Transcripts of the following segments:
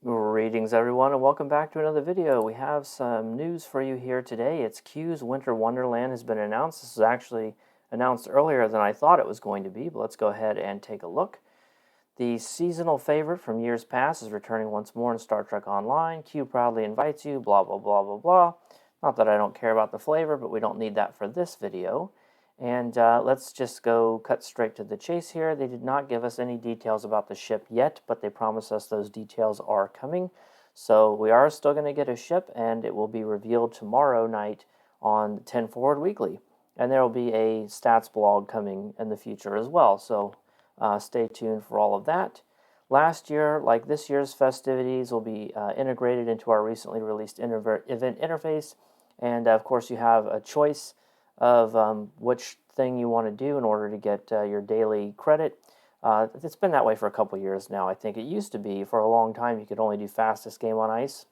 Greetings everyone and welcome back to another video. We have some news for you here today. It's Q's Winter Wonderland has been announced. This was actually announced earlier than I thought it was going to be, but let's go ahead and take a look. The seasonal favorite from years past is returning once more in Star Trek Online. Q proudly invites you, blah blah blah blah blah. Not that I don't care about the flavor, but we don't need that for this video. And let's just go cut straight to the chase here. They did not give us any details about the ship yet, but they promised us those details are coming. So we are still going to get a ship, and it will be revealed tomorrow night on 10 Forward Weekly. And there will be a stats blog coming in the future as well. So stay tuned for all of that. Last year, like this year's festivities, will be integrated into our recently released event interface. And of course, you have a choice of which thing you want to do in order to get your daily credit. It's been that way for a couple years now. I think it used to be for a long time you could only do fastest game on ice,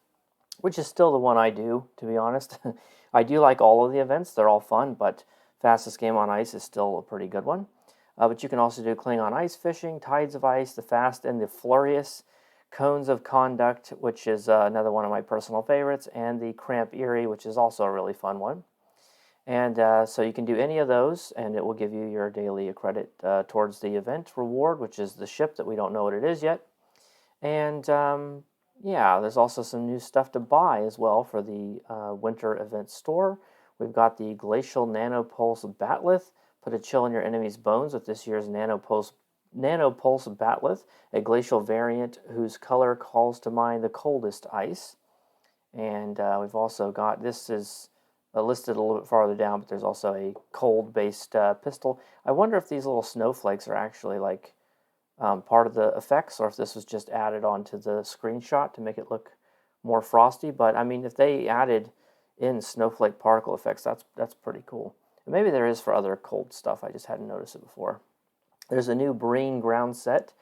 which is still the one I do, to be honest. I do like all of the events. They're all fun, but fastest game on ice is still a pretty good one. But you can also do Klingon ice fishing, Tides of Ice, the Fast and the Furious, Cones of Conduct, which is another one of my personal favorites, and the Cramp Erie, which is also a really fun one. And so you can do any of those, and it will give you your daily credit towards the event reward, which is the ship that we don't know what it is yet. And yeah, there's also some new stuff to buy as well for the winter event store. We've got the Glacial Nanopulse Batleth. Put a chill in your enemy's bones with this year's Nanopulse Batleth, a glacial variant whose color calls to mind the coldest ice. And we've also got, this is listed a little bit farther down, but there's also a cold-based pistol. I wonder if these little snowflakes are actually like part of the effects, or if this was just added onto the screenshot to make it look more frosty. But I mean, if they added in snowflake particle effects, that's pretty cool. And maybe there is for other cold stuff. I just hadn't noticed it before. There's a new Breen ground set,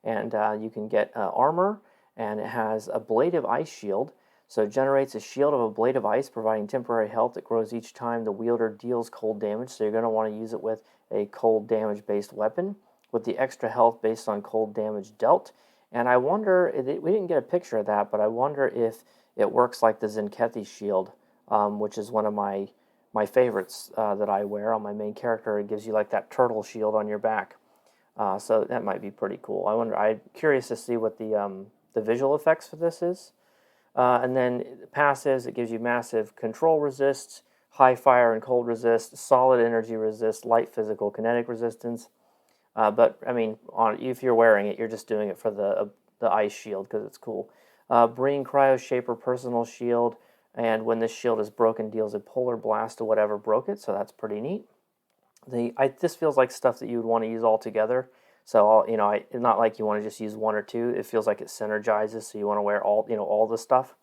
and you can get armor, and it has a blade of ice shield. So it generates a shield of a blade of ice, providing temporary health that grows each time the wielder deals cold damage. So you're going to want to use it with a cold damage-based weapon, with the extra health based on cold damage dealt. And I wonder, we didn't get a picture of that, but I wonder if it works like the Zenkethi shield, which is one of my favorites that I wear on my main character. It gives you like that turtle shield on your back. So that might be pretty cool. I'm curious to see what the visual effects for this is. And then passives, it gives you massive control resist, high fire and cold resist, solid energy resist, light physical kinetic resistance. But I mean, if you're wearing it, you're just doing it for the ice shield because it's cool. Breen Cryo Shaper personal shield, and when this shield is broken, deals a polar blast to whatever broke it. So that's pretty neat. This feels like stuff that you would want to use all together. So it's not like you want to just use one or two. It feels like it synergizes. So you want to wear all the stuff.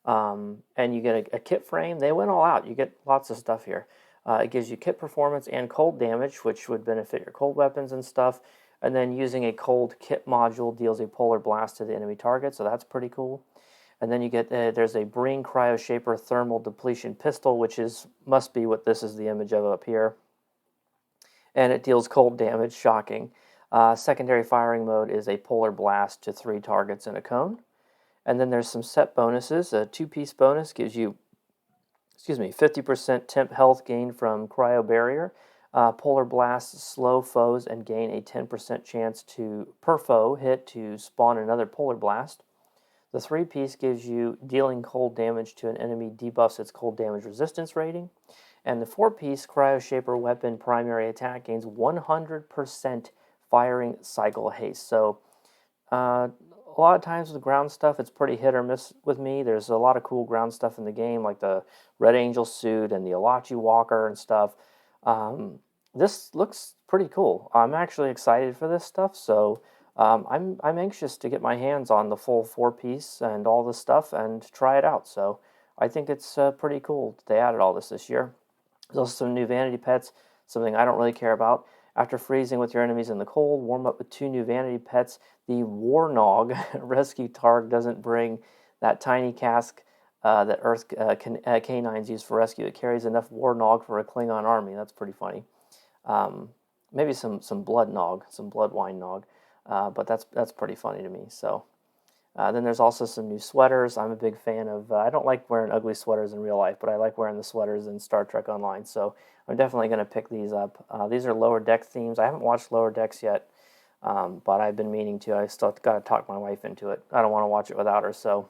And you get a kit frame. They went all out. You get lots of stuff here. It gives you kit performance and cold damage, which would benefit your cold weapons and stuff. And then using a cold kit module deals a polar blast to the enemy target. So that's pretty cool. And then you get there's a Breen Cryo Shaper thermal depletion pistol, which must be what this is the image of up here. And it deals cold damage, shocking. Secondary firing mode is a polar blast to 3 targets in a cone. And then there's some set bonuses. A 2-piece bonus gives you, 50% temp health gain from cryo barrier. Polar blasts slow foes and gain a 10% chance per foe hit to spawn another polar blast. The 3-piece gives you dealing cold damage to an enemy debuffs its cold damage resistance rating. And the 4-piece Cryo Shaper weapon primary attack gains 100% firing cycle haste. So a lot of times with ground stuff, it's pretty hit or miss with me. There's a lot of cool ground stuff in the game, like the Red Angel suit and the Alachi Walker and stuff. This looks pretty cool. I'm actually excited for this stuff, so I'm anxious to get my hands on the full 4-piece and all this stuff and try it out. So I think it's pretty cool that they added all this year. There's also some new vanity pets, something I don't really care about. After freezing with your enemies in the cold, warm up with 2 new vanity pets. The Warnog Rescue Targ doesn't bring that tiny cask that Earth canines use for rescue. It carries enough Warnog for a Klingon army. That's pretty funny. Maybe some blood nog, some blood wine nog, but that's pretty funny to me. So Then there's also some new sweaters. I'm a big fan of, I don't like wearing ugly sweaters in real life, but I like wearing the sweaters in Star Trek Online. So I'm definitely going to pick these up. These are Lower Deck themes. I haven't watched Lower Decks yet, but I've been meaning to. I still got to talk my wife into it. I don't want to watch it without her. So,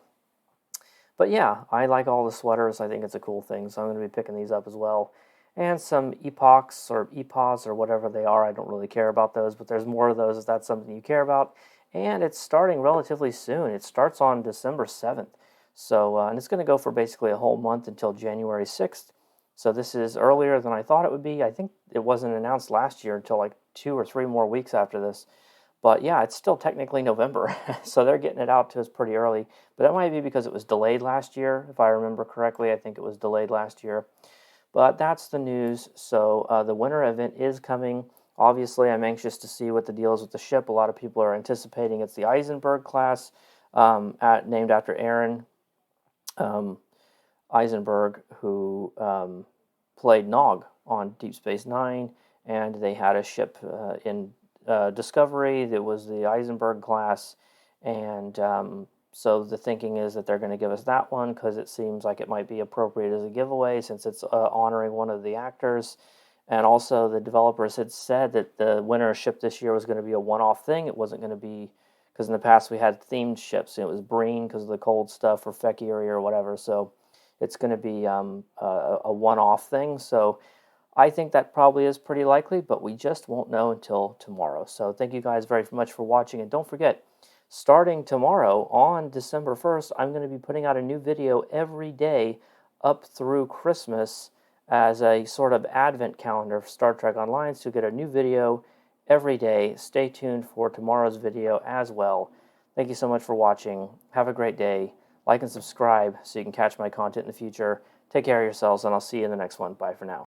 but yeah, I like all the sweaters. I think it's a cool thing. So I'm going to be picking these up as well. And some epochs or epochs or whatever they are. I don't really care about those, but there's more of those if that's something you care about. And it's starting relatively soon. It starts on December 7th. So, and it's going to go for basically a whole month until January 6th. So this is earlier than I thought it would be. I think it wasn't announced last year until like 2 or 3 more weeks after this. But yeah, it's still technically November, so they're getting it out to us pretty early. But that might be because it was delayed last year, if I remember correctly. I think it was delayed last year. But that's the news. So the winter event is coming. Obviously, I'm anxious to see what the deal is with the ship. A lot of people are anticipating it's the Eisenberg class, named after Aaron Eisenberg, who played Nog on Deep Space Nine, and they had a ship in Discovery that was the Eisenberg class, and so the thinking is that they're going to give us that one because it seems like it might be appropriate as a giveaway since it's honoring one of the actors. And also, the developers had said that the winter ship this year was going to be a one-off thing. It wasn't going to be, because in the past we had themed ships. It was Breen because of the cold stuff, or Fekiri or whatever. So it's going to be a one-off thing. So I think that probably is pretty likely, but we just won't know until tomorrow. So thank you guys very much for watching. And don't forget, starting tomorrow on December 1st, I'm going to be putting out a new video every day up through Christmas as a sort of advent calendar for Star Trek Online. So you get a new video every day. Stay tuned for tomorrow's video as well. Thank you so much for watching. Have a great day. Like and subscribe so you can catch my content in the future. Take care of yourselves, and I'll see you in the next one. Bye for now.